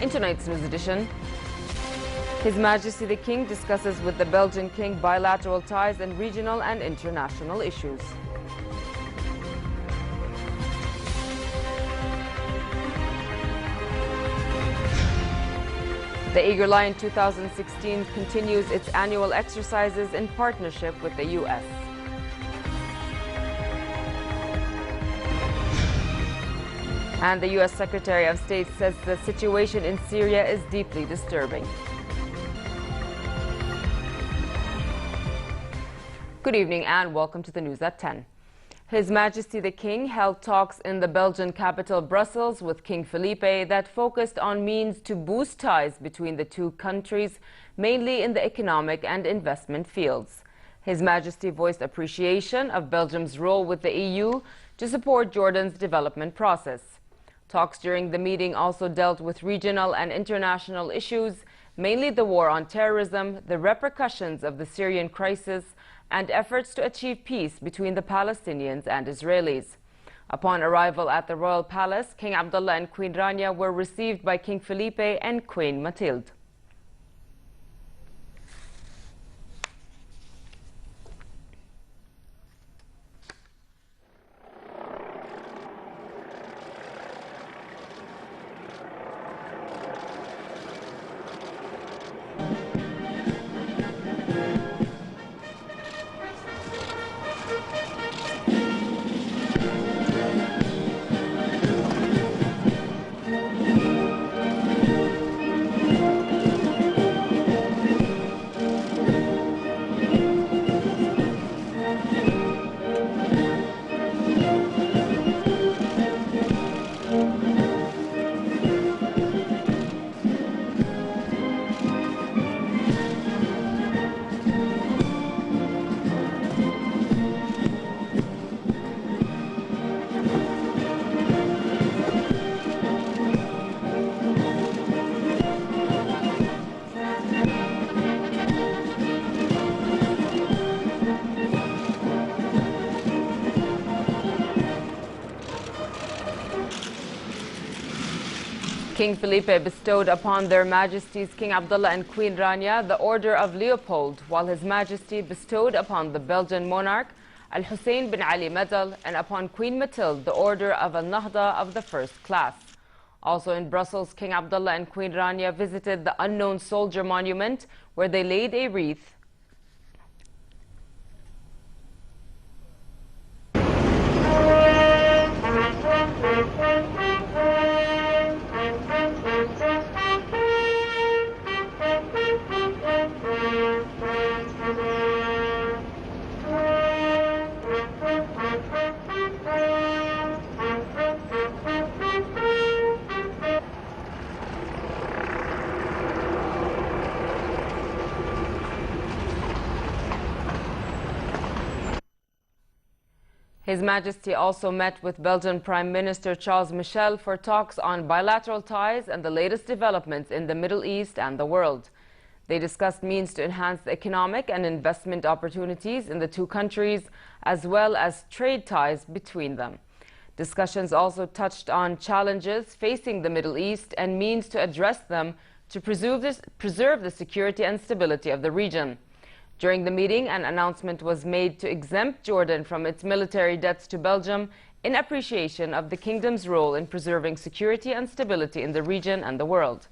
In tonight's news edition, His Majesty the King discusses with the Belgian King bilateral ties and regional and international issues. The Eager Lion 2016 continues its annual exercises in partnership with the U.S. And the U.S. Secretary of State says the situation in Syria is deeply disturbing. Good evening and welcome to the news at 10. His Majesty the King held talks in the Belgian capital Brussels with King Felipe that focused on means to boost ties between the two countries, mainly in the economic and investment fields. His Majesty voiced appreciation of Belgium's role with the EU to support Jordan's development process. Talks during the meeting also dealt with regional and international issues, mainly the war on terrorism, the repercussions of the Syrian crisis, and efforts to achieve peace between the Palestinians and Israelis. Upon arrival at the Royal Palace, King Abdullah and Queen Rania were received by King Felipe and Queen Mathilde. King Felipe bestowed upon their Majesties King Abdullah and Queen Rania the Order of Leopold, while His Majesty bestowed upon the Belgian monarch Al-Hussein bin Ali Medal and upon Queen Mathilde the Order of Al-Nahda of the First Class. Also in Brussels, King Abdullah and Queen Rania visited the Unknown Soldier Monument, where they laid a wreath His Majesty also met with Belgian Prime Minister Charles Michel for talks on bilateral ties and the latest developments in the Middle East and the world. They discussed means to enhance the economic and investment opportunities in the two countries, as well as trade ties between them. Discussions also touched on challenges facing the Middle East and means to address them to preserve the security and stability of the region. During the meeting, an announcement was made to exempt Jordan from its military debts to Belgium in appreciation of the kingdom's role in preserving security and stability in the region and the world.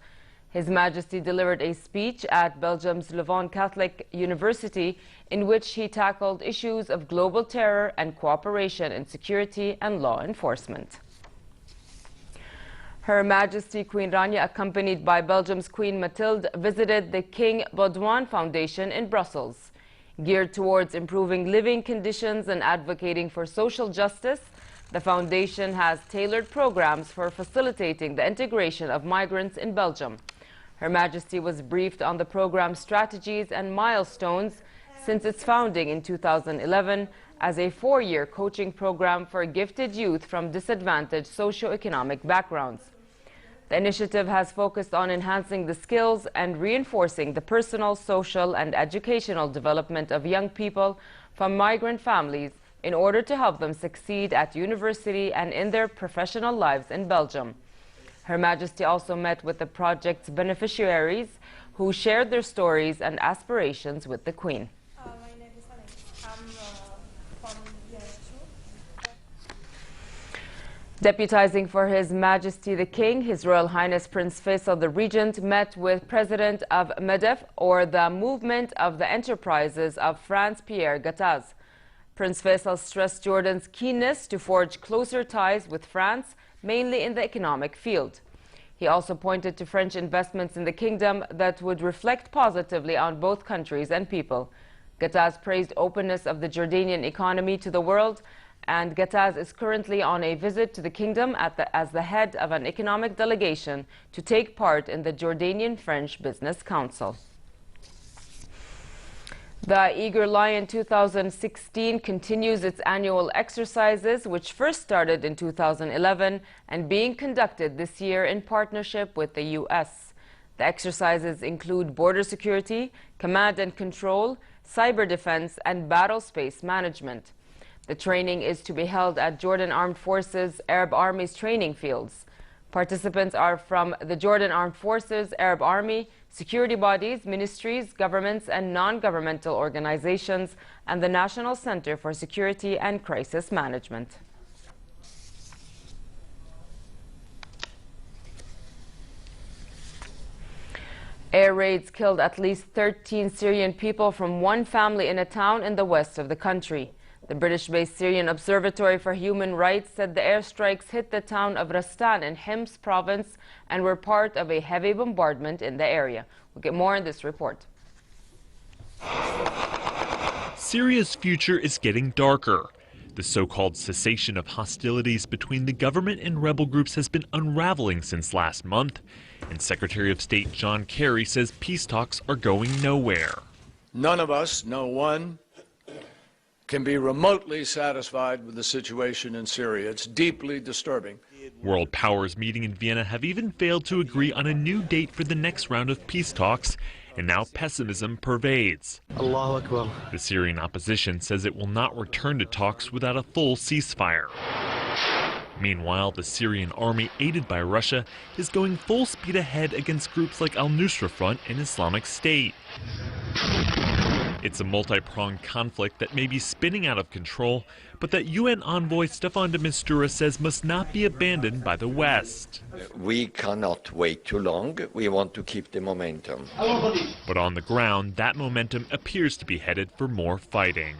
His Majesty delivered a speech at Belgium's Leuven Catholic University in which he tackled issues of global terror and cooperation in security and law enforcement. Her Majesty Queen Rania, accompanied by Belgium's Queen Mathilde, visited the King Baudouin Foundation in Brussels. Geared towards improving living conditions and advocating for social justice, the foundation has tailored programs for facilitating the integration of migrants in Belgium. Her Majesty was briefed on the program's strategies and milestones since its founding in 2011 as a 4-year coaching program for gifted youth from disadvantaged socio-economic backgrounds. The initiative has focused on enhancing the skills and reinforcing the personal, social, and educational development of young people from migrant families in order to help them succeed at university and in their professional lives in Belgium. Her Majesty also met with the project's beneficiaries who shared their stories and aspirations with the Queen. My name is Alex. I'm from year 2. Deputizing for His Majesty the King, His Royal Highness Prince Faisal the Regent met with President of MEDEF, or the Movement of the Enterprises of France, Pierre Gattaz. Prince Faisal stressed Jordan's keenness to forge closer ties with France, mainly in the economic field. He also pointed to French investments in the kingdom that would reflect positively on both countries and people. Gattaz praised openness of the Jordanian economy to the world, and Gattaz is currently on a visit to the kingdom as the head of an economic delegation to take part in the Jordanian-French Business Council. The Eager Lion 2016 continues its annual exercises, which first started in 2011 and being conducted this year in partnership with the U.S. The exercises include border security, command and control, cyber defense, and battle space management. The training is to be held at Jordan Armed Forces Arab Army's training fields. Participants are from the Jordan Armed Forces, Arab Army, security bodies, ministries, governments, and non-governmental organizations, and the National Center for Security and Crisis Management. Air raids killed at least 13 Syrian people from one family in a town in the west of the country. The British-based Syrian Observatory for Human Rights said the airstrikes hit the town of Rastan in Hims province and were part of a heavy bombardment in the area. We'll get more in this report. Syria's future is getting darker. The so-called cessation of hostilities between the government and rebel groups has been unraveling since last month, and Secretary of State John Kerry says peace talks are going nowhere. None of us, no one, can be remotely satisfied with the situation in Syria. It's deeply disturbing. World powers meeting in Vienna have even failed to agree on a new date for the next round of peace talks, and now pessimism pervades. Allahu Akbar. The Syrian opposition says it will not return to talks without a full ceasefire. Meanwhile, the Syrian army, aided by Russia, is going full speed ahead against groups like Al-Nusra Front and Islamic State. It's a multi-pronged conflict that may be spinning out of control, but that UN envoy Staffan de Mistura says must not be abandoned by the West. We cannot wait too long. We want to keep the momentum. But on the ground, that momentum appears to be headed for more fighting.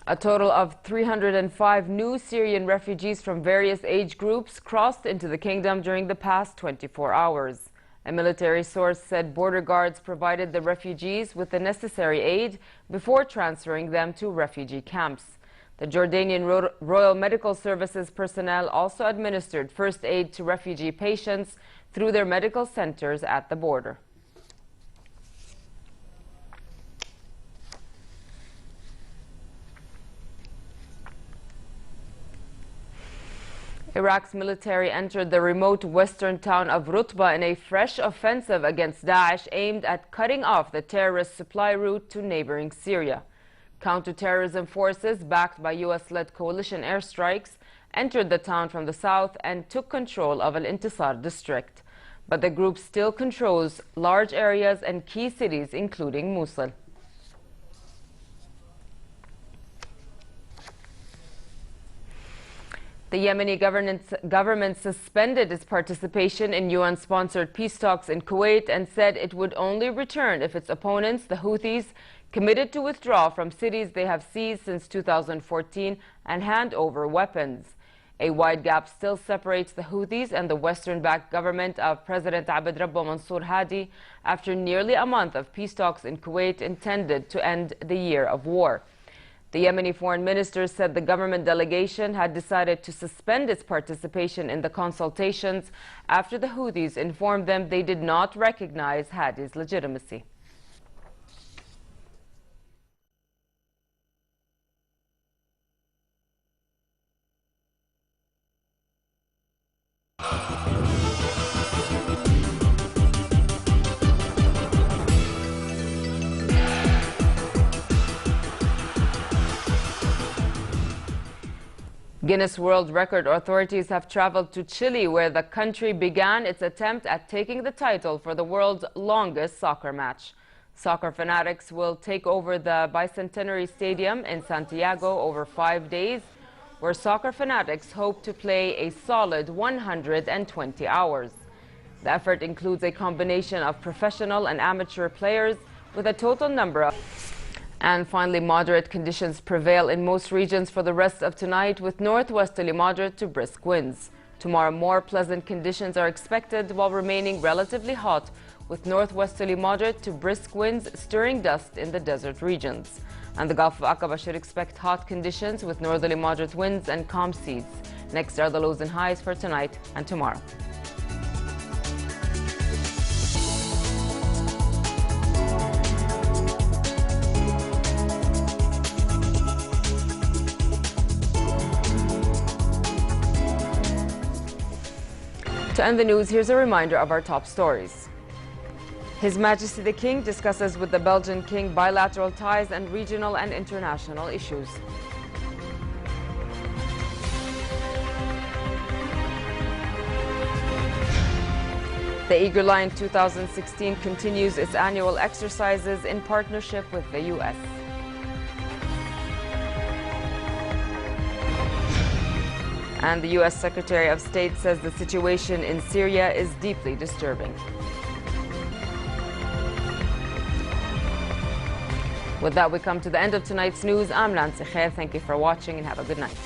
A total of 305 new Syrian refugees from various age groups crossed into the kingdom during the past 24 hours. A military source said border guards provided the refugees with the necessary aid before transferring them to refugee camps. The Jordanian Royal Medical Services personnel also administered first aid to refugee patients through their medical centers at the border. Iraq's military entered the remote western town of Rutba in a fresh offensive against Daesh aimed at cutting off the terrorist supply route to neighboring Syria. Counterterrorism forces, backed by U.S.-led coalition airstrikes, entered the town from the south and took control of Al-Intisar district. But the group still controls large areas and key cities, including Mosul. The Yemeni government suspended its participation in UN-sponsored peace talks in Kuwait and said it would only return if its opponents, the Houthis, committed to withdraw from cities they have seized since 2014 and hand over weapons. A wide gap still separates the Houthis and the Western-backed government of President Abd Rabbo Mansour Hadi after nearly a month of peace talks in Kuwait intended to end the year of war. The Yemeni foreign minister said the government delegation had decided to suspend its participation in the consultations after the Houthis informed them they did not recognize Hadi's legitimacy. Guinness World Record authorities have traveled to Chile, where the country began its attempt at taking the title for the world's longest soccer match. Soccer fanatics will take over the Bicentenary Stadium in Santiago over 5 days, where soccer fanatics hope to play a solid 120 hours. The effort includes a combination of professional and amateur players with a total number of... And finally, moderate conditions prevail in most regions for the rest of tonight, with northwesterly moderate to brisk winds. Tomorrow, more pleasant conditions are expected while remaining relatively hot, with northwesterly moderate to brisk winds stirring dust in the desert regions. And the Gulf of Aqaba should expect hot conditions with northerly moderate winds and calm seas. Next are the lows and highs for tonight and tomorrow. To end the news, here's a reminder of our top stories. His Majesty the King discusses with the Belgian King bilateral ties and regional and international issues. The Eager Lion 2016 continues its annual exercises in partnership with the U.S. And the U.S. Secretary of State says the situation in Syria is deeply disturbing. With that, we come to the end of tonight's news. I'm Nancy Khair. Thank you for watching and have a good night.